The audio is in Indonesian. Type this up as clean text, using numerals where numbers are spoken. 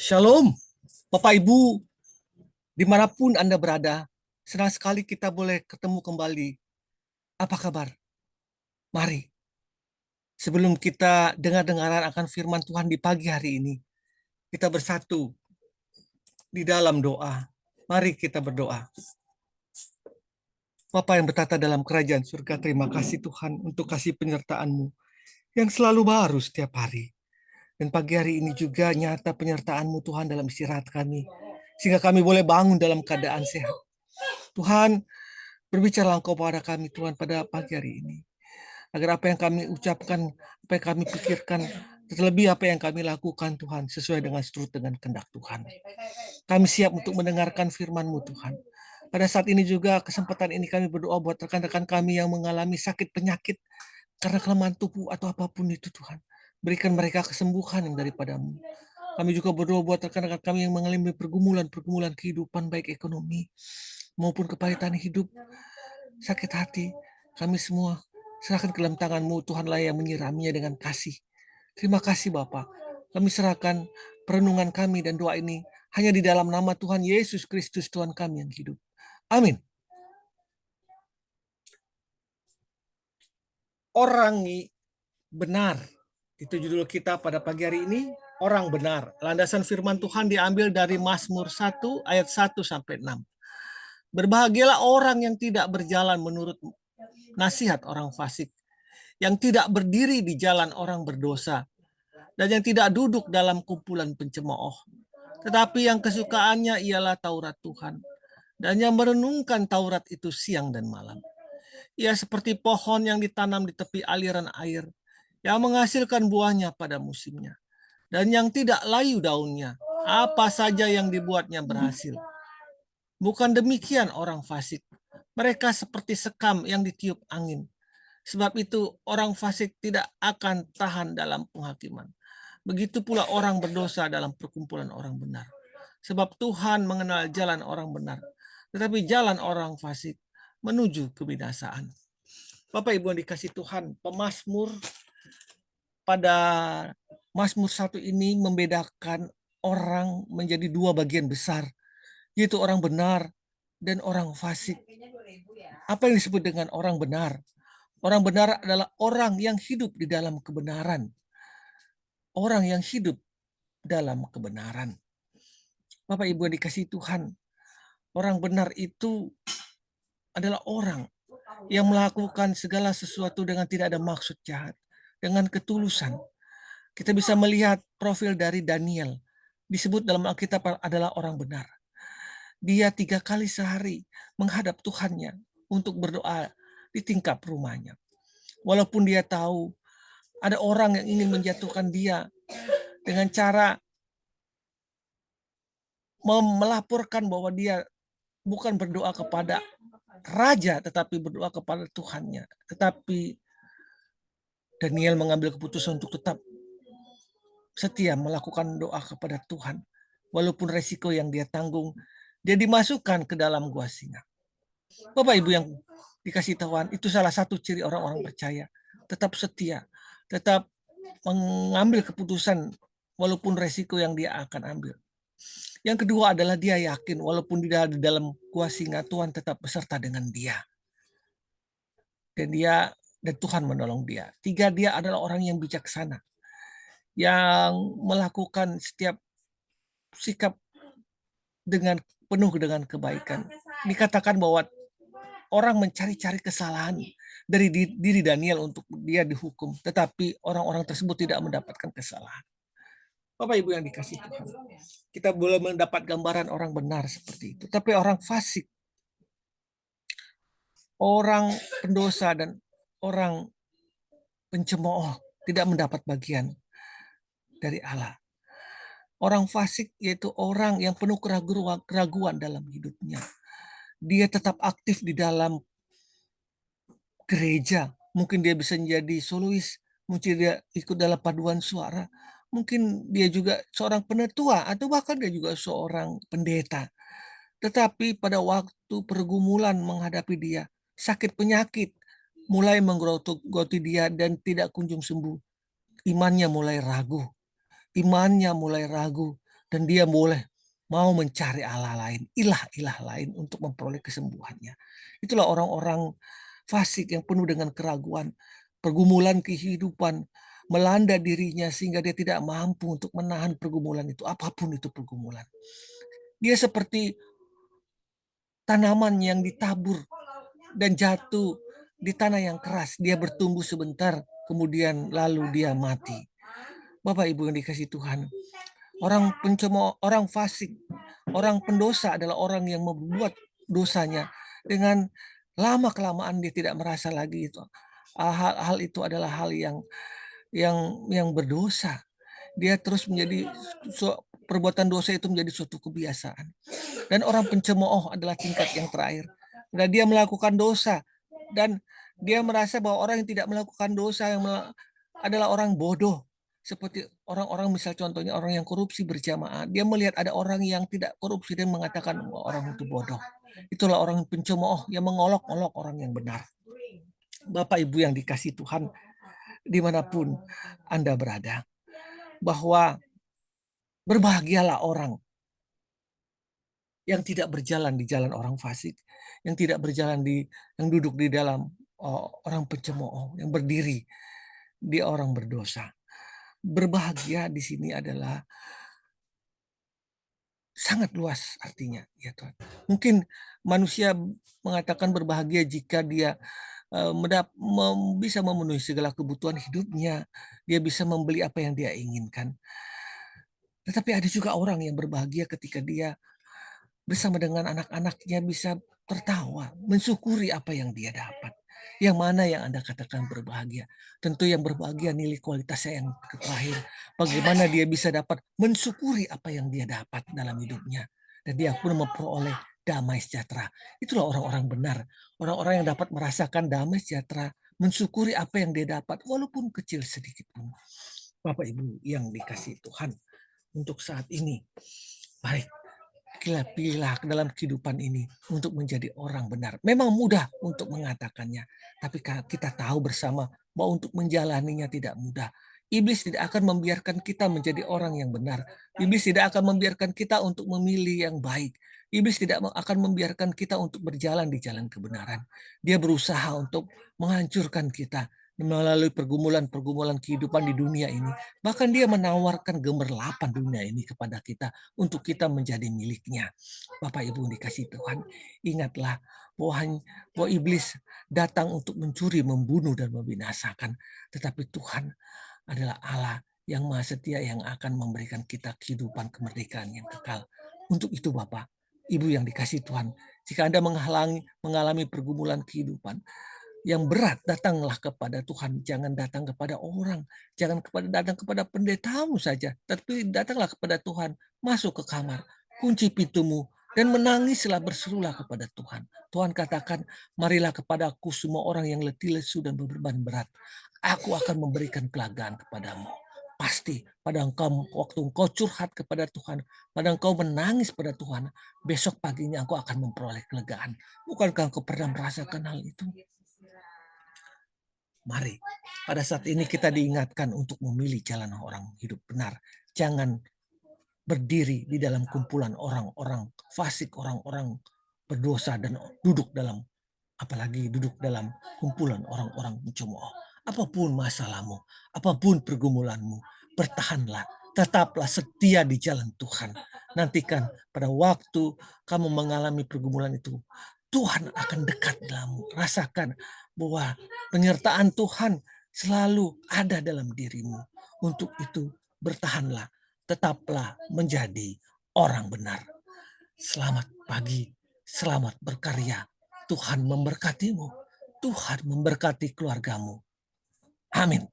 Shalom, Bapak Ibu, dimanapun Anda berada, senang sekali kita boleh ketemu kembali. Apa kabar? Mari, sebelum kita dengar-dengaran akan firman Tuhan di pagi hari ini, kita bersatu di dalam doa. Mari kita berdoa. Bapa yang bertata dalam kerajaan surga, terima kasih Tuhan untuk kasih penyertaan-Mu yang selalu baru setiap hari. Dan pagi hari ini juga nyata penyertaan-Mu Tuhan dalam istirahat kami, sehingga kami boleh bangun dalam keadaan sehat. Tuhan, berbicara Engkau pada kami Tuhan pada pagi hari ini. Agar apa yang kami ucapkan, apa yang kami pikirkan, terlebih apa yang kami lakukan Tuhan, sesuai dengan seturut dengan kehendak Tuhan. Kami siap untuk mendengarkan firman-Mu Tuhan. Pada saat ini juga, kesempatan ini kami berdoa buat rekan-rekan kami yang mengalami sakit penyakit, karena kelemahan tubuh atau apapun itu Tuhan. Berikan mereka kesembuhan yang daripada-Mu. Kami juga berdoa buat rekan-rekan kami yang mengalami pergumulan-pergumulan kehidupan, baik ekonomi maupun kepahitan hidup, sakit hati. Kami semua serahkan ke dalam tangan-Mu, Tuhanlah yang menyiraminya dengan kasih. Terima kasih Bapa. Kami serahkan perenungan kami dan doa ini hanya di dalam nama Tuhan Yesus Kristus Tuhan kami yang hidup. Amin. Orang benar. Itu judul kita pada pagi hari ini, orang benar. Landasan firman Tuhan diambil dari Mazmur 1 ayat 1 sampai 6. Berbahagialah orang yang tidak berjalan menurut nasihat orang fasik, yang tidak berdiri di jalan orang berdosa, dan yang tidak duduk dalam kumpulan pencemooh. Tetapi yang kesukaannya ialah Taurat Tuhan, dan yang merenungkan Taurat itu siang dan malam. Ia seperti pohon yang ditanam di tepi aliran air, yang menghasilkan buahnya pada musimnya, dan yang tidak layu daunnya. Apa saja yang dibuatnya berhasil. Bukan demikian orang fasik. Mereka seperti sekam yang ditiup angin. Sebab itu orang fasik tidak akan tahan dalam penghakiman. Begitu pula orang berdosa dalam perkumpulan orang benar. Sebab Tuhan mengenal jalan orang benar, tetapi jalan orang fasik menuju kebinasaan. Bapak Ibu yang dikasih Tuhan, pemazmur pada Mazmur 1 ini membedakan orang menjadi dua bagian besar, yaitu orang benar dan orang fasik. Apa yang disebut dengan orang benar? Orang benar adalah orang yang hidup di dalam kebenaran. Orang yang hidup dalam kebenaran. Bapak Ibu yang dikasih Tuhan, orang benar itu adalah orang yang melakukan segala sesuatu dengan tidak ada maksud jahat, dengan ketulusan. Kita bisa melihat profil dari Daniel. Disebut dalam Alkitab adalah orang benar. Dia 3 kali sehari menghadap Tuhannya untuk berdoa di tingkap rumahnya. Walaupun dia tahu ada orang yang ingin menjatuhkan dia dengan cara melaporkan bahwa dia bukan berdoa kepada raja, tetapi berdoa kepada Tuhannya. Tetapi Daniel mengambil keputusan untuk tetap setia melakukan doa kepada Tuhan. Walaupun resiko yang dia tanggung, dia dimasukkan ke dalam gua singa. Bapak Ibu yang dikasih Tuhan, itu salah satu ciri orang-orang percaya. Tetap setia, tetap mengambil keputusan walaupun resiko yang dia akan ambil. Yang kedua adalah dia yakin walaupun dia di dalam gua singa, Tuhan tetap beserta dengan dia. Dan Tuhan menolong dia. 3, dia adalah orang yang bijaksana, yang melakukan setiap sikap dengan penuh dengan kebaikan. Dikatakan bahwa orang mencari-cari kesalahan dari diri Daniel untuk dia dihukum, tetapi orang-orang tersebut tidak mendapatkan kesalahan. Bapak Ibu yang dikasih Tuhan, kita boleh mendapat gambaran orang benar seperti itu. Tapi orang fasik, orang pendosa, dan orang pencemooh tidak mendapat bagian dari Allah. Orang fasik yaitu orang yang penuh keraguan dalam hidupnya. Dia tetap aktif di dalam gereja. Mungkin dia bisa menjadi solois, mungkin dia ikut dalam paduan suara, mungkin dia juga seorang penetua, atau bahkan dia juga seorang pendeta. Tetapi pada waktu pergumulan menghadapi dia, sakit penyakit mulai menggerogoti dia dan tidak kunjung sembuh. Imannya mulai ragu. dan dia mau mencari Allah lain, ilah-ilah lain untuk memperoleh kesembuhannya. Itulah orang-orang fasik yang penuh dengan keraguan, pergumulan kehidupan melanda dirinya sehingga dia tidak mampu untuk menahan pergumulan itu, apapun itu pergumulan. Dia seperti tanaman yang ditabur dan jatuh di tanah yang keras. Dia bertumbuh sebentar, kemudian lalu dia mati. Bapak Ibu yang dikasihi Tuhan, orang pencemooh, orang fasik, orang pendosa adalah orang yang membuat dosanya dengan lama-kelamaan dia tidak merasa lagi itu. Hal itu adalah hal yang berdosa. Dia terus menjadi perbuatan dosa itu menjadi suatu kebiasaan. Dan orang pencemooh adalah tingkat yang terakhir. Dan dia melakukan dosa dan dia merasa bahwa orang yang tidak melakukan dosa adalah orang bodoh. Seperti orang-orang, misal contohnya orang yang korupsi berjamaah, dia melihat ada orang yang tidak korupsi dan mengatakan bahwa orang itu bodoh. Itulah orang pencemooh yang mengolok-olok orang yang benar. Bapak Ibu yang dikasihi Tuhan, dimanapun Anda berada, bahwa berbahagialah orang yang tidak berjalan di jalan orang fasik, yang tidak berjalan yang duduk di dalam orang pencemooh, yang berdiri di orang berdosa. Berbahagia di sini adalah sangat luas artinya, ya Tuhan. Mungkin manusia mengatakan berbahagia jika dia bisa memenuhi segala kebutuhan hidupnya, dia bisa membeli apa yang dia inginkan. Tetapi ada juga orang yang berbahagia ketika dia bersama dengan anak-anaknya bisa tertawa, mensyukuri apa yang dia dapat. Yang mana yang Anda katakan berbahagia? Tentu yang berbahagia nilai kualitasnya yang terakhir. Bagaimana dia bisa dapat mensyukuri apa yang dia dapat dalam hidupnya. Dan dia pun memperoleh damai sejahtera. Itulah orang-orang benar. Orang-orang yang dapat merasakan damai sejahtera, mensyukuri apa yang dia dapat, walaupun kecil sedikit pun. Bapak Ibu yang dikasihi Tuhan, untuk saat ini, mari pilih-pilihlah dalam kehidupan ini untuk menjadi orang benar. Memang mudah untuk mengatakannya, tapi kita tahu bersama bahwa untuk menjalaninya tidak mudah. Iblis tidak akan membiarkan kita menjadi orang yang benar. Iblis tidak akan membiarkan kita untuk memilih yang baik. Iblis tidak akan membiarkan kita untuk berjalan di jalan kebenaran. Dia berusaha untuk menghancurkan kita melalui pergumulan-pergumulan kehidupan di dunia ini. Bahkan dia menawarkan gemerlapan dunia ini kepada kita untuk kita menjadi miliknya. Bapak Ibu dikasih Tuhan, ingatlah bahwa iblis datang untuk mencuri, membunuh, dan membinasakan. Tetapi Tuhan adalah Allah yang Maha Setia yang akan memberikan kita kehidupan kemerdekaan yang kekal. Untuk itu Bapak, Ibu yang dikasih Tuhan, jika Anda mengalami pergumulan kehidupan yang berat, datanglah kepada Tuhan. Jangan datang kepada orang. Jangan datang kepada pendetamu saja. Tapi datanglah kepada Tuhan. Masuk ke kamar. Kunci pintumu. Dan menangislah, berserulah kepada Tuhan. Tuhan katakan, marilah kepadaku semua orang yang letih, lesu, dan beban berat. Aku akan memberikan kelegaan kepadamu. Pasti pada waktu engkau curhat kepada Tuhan, pada engkau menangis pada Tuhan, besok paginya engkau akan memperoleh kelegaan. Bukankah engkau pernah merasakan hal itu? Mari, pada saat ini kita diingatkan untuk memilih jalan orang hidup benar. Jangan berdiri di dalam kumpulan orang-orang fasik, orang-orang berdosa, dan apalagi duduk dalam kumpulan orang-orang pencemooh. Apapun masalahmu, apapun pergumulanmu, bertahanlah, tetaplah setia di jalan Tuhan. Nantikan pada waktu kamu mengalami pergumulan itu, Tuhan akan dekat dalammu. Rasakan bahwa penyertaan Tuhan selalu ada dalam dirimu. Untuk itu bertahanlah, tetaplah menjadi orang benar. Selamat pagi, selamat berkarya. Tuhan memberkatimu. Tuhan memberkati keluargamu. Amin.